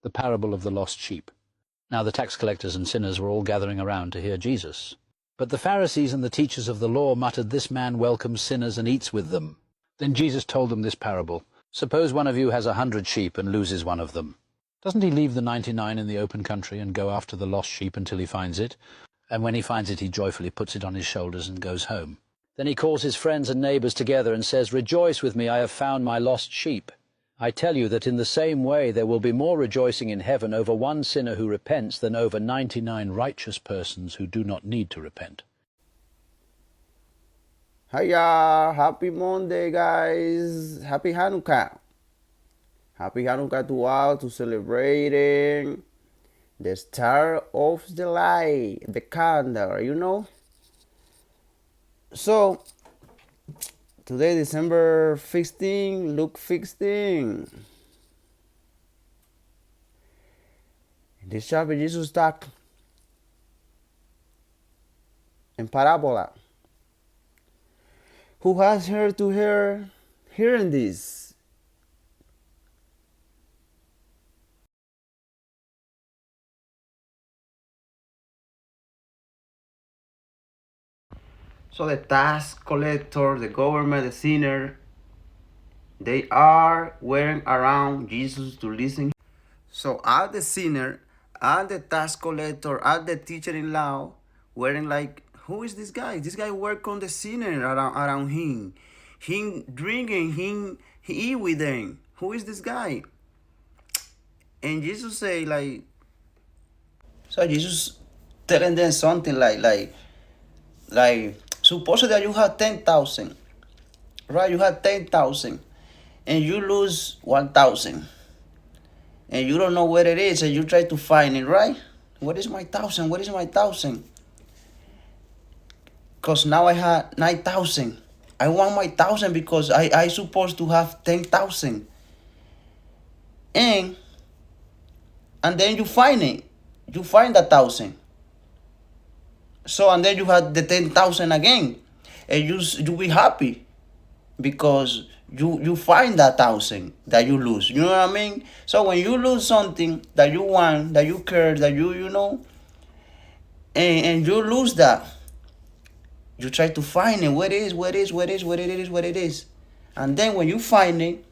the parable of the lost sheep. Now the tax collectors and sinners were all gathering around to hear Jesus. But the Pharisees and the teachers of the law muttered, "This man welcomes sinners and eats with them." Then Jesus told them this parable. "Suppose one of you has 100 sheep and loses one of them. Doesn't he leave the 99 in the open country and go after the lost sheep until he finds it? And when he finds it, he joyfully puts it on his shoulders and goes home. Then he calls his friends and neighbors together and says, 'Rejoice with me, I have found my lost sheep.' I tell you that in the same way there will be more rejoicing in heaven over one sinner who repents than over 99 righteous persons who do not need to repent." Hiya! Happy Monday, guys! Happy Hanukkah! Happy Hanukkah to all, to celebrating the star of the light, the candle, you know? So, today, December 15, Luke 16. In this chapter, Jesus talked in parabola. Who has heard to hearing this? So the tax collector, the government, the sinner, they are waiting around Jesus to listen. So all the sinner, all the tax collector, all the teacher in law, wearing like, who is this guy? This guy work on the sinner around him. Him drinking, he eat with them. Who is this guy? And Jesus say like, so Jesus telling them something like suppose that you have 10,000, right? You have 10,000 and you lose 1,000 and you don't know where it is and you try to find it, right? What is my 1,000? What is my 1,000? Because now I have 9,000. I want my 1,000 because I supposed to have 10,000. And then you find it. You find 1,000. So, and then you have the 10,000 again. And you be happy because you find that 1,000 that you lose. You know what I mean? So when you lose something that you want, that you care, that you know, and you lose that, you try to find it. What it is. And then when you find it,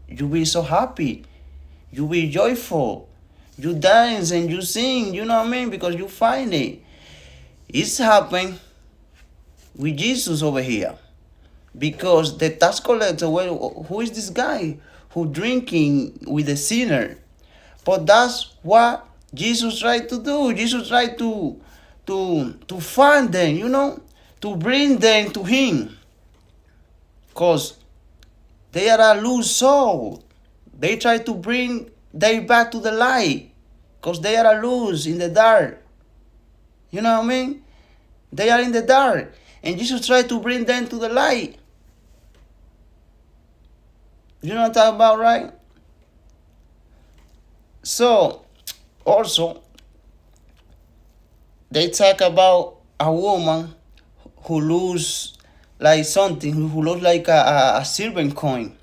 you be so happy. You be joyful. You dance and you sing, you know what I mean? Because you find it. It's happening with Jesus over here. Because the tax collector, well, who is this guy who drinking with the sinner? But that's what Jesus tried to do. Jesus tried to find them, you know, to bring them to him. Because they are a loose soul. They try to bring them back to the light. Because they are loose in the dark. You know what I mean? They are in the dark. And Jesus tried to bring them to the light. You know what I'm talking about, right? So, also, they talk about a woman who lose like something, who lose like a silver coin.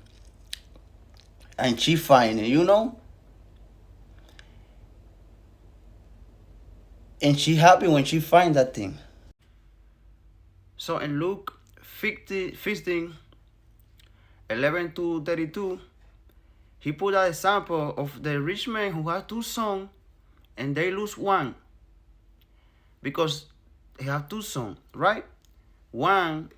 And she find it, you know? And she happy when she find that thing. So in Luke 15, 11 to 32, he put an example of the rich man who had 2 sons and they lose one. Because he have 2 sons, right? One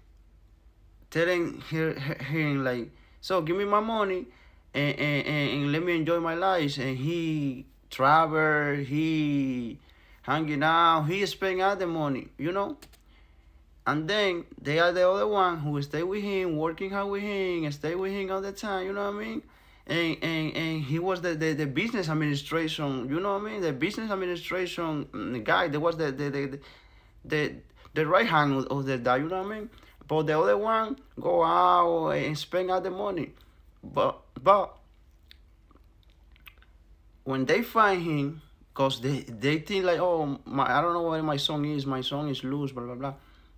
telling him like, so give me my money and let me enjoy my life. And he travel, he hanging out, he spend all the money, you know? And then they are the other one who stay with him, working hard with him, and stay with him all the time, you know what I mean? And he was the business administration, you know what I mean? The business administration guy. That was the right hand of the guy, you know what I mean? But the other one go out and spend all the money. But when they find him, because they think like, oh, I don't know what my song is loose, blah, blah, blah.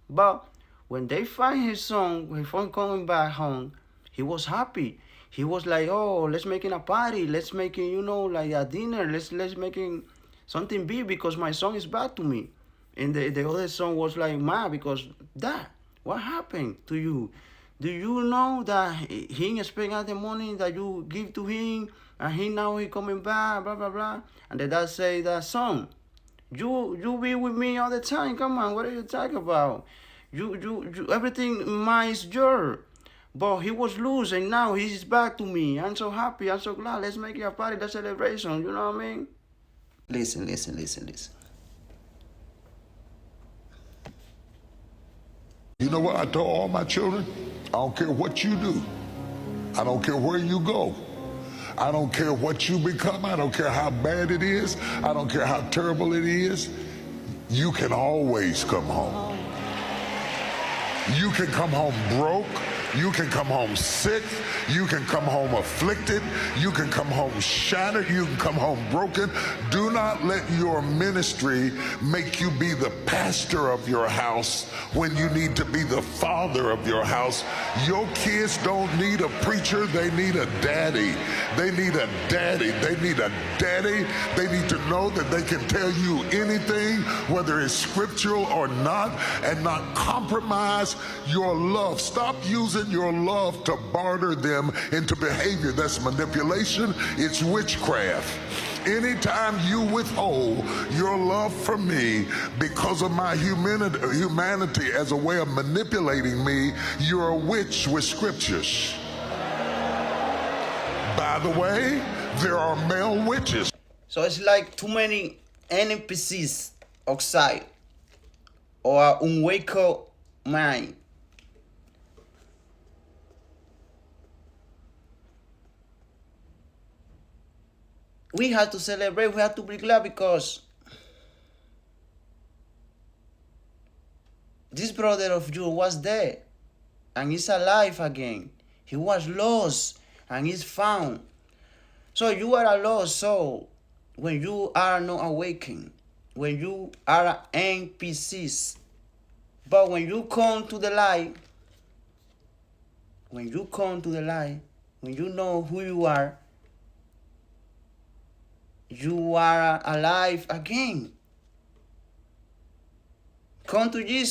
But when they find his son, when he coming back home, he was happy. he was like, oh, let's making a party, let's making, you know, like a dinner, let's making something big because my son is bad to me. And the other son was like mad because, Dad, what happened to you? Do you know that he spent all the money that you give to him, and he coming back, blah blah blah? And the dad say that, son, you be with me all the time. Come on, what are you talking about? You everything mine is yours. But he was loose and now he's back to me. I'm so happy. I'm so glad. Let's make it a party, the celebration. You know what I mean? Listen. You know what I told all my children? I don't care what you do. I don't care where you go. I don't care what you become. I don't care how bad it is. I don't care how terrible it is. You can always come home. You can come home broke. You can come home sick. You can come home afflicted. You can come home shattered. You can come home broken. Do not let your ministry make you be the pastor of your house when you need to be the father of your house. Your kids don't need a preacher. They need a daddy. They need a daddy. They need a daddy. They need to know that they can tell you anything, whether it's scriptural or not, and not compromise your love. Stop using your love to barter them into behavior. That's manipulation. It's witchcraft. Anytime you withhold your love for me because of my humanity as a way of manipulating me, you're a witch with scriptures. By the way, there are male witches. So it's like too many NPCs outside or unwake-up mind. We have to celebrate, we have to be glad because this brother of yours was dead and he's alive again. He was lost and he's found. So you are a lost soul when you are not awakened, when you are NPCs. But when you come to the light, when you know who you are alive again. Come to Jesus.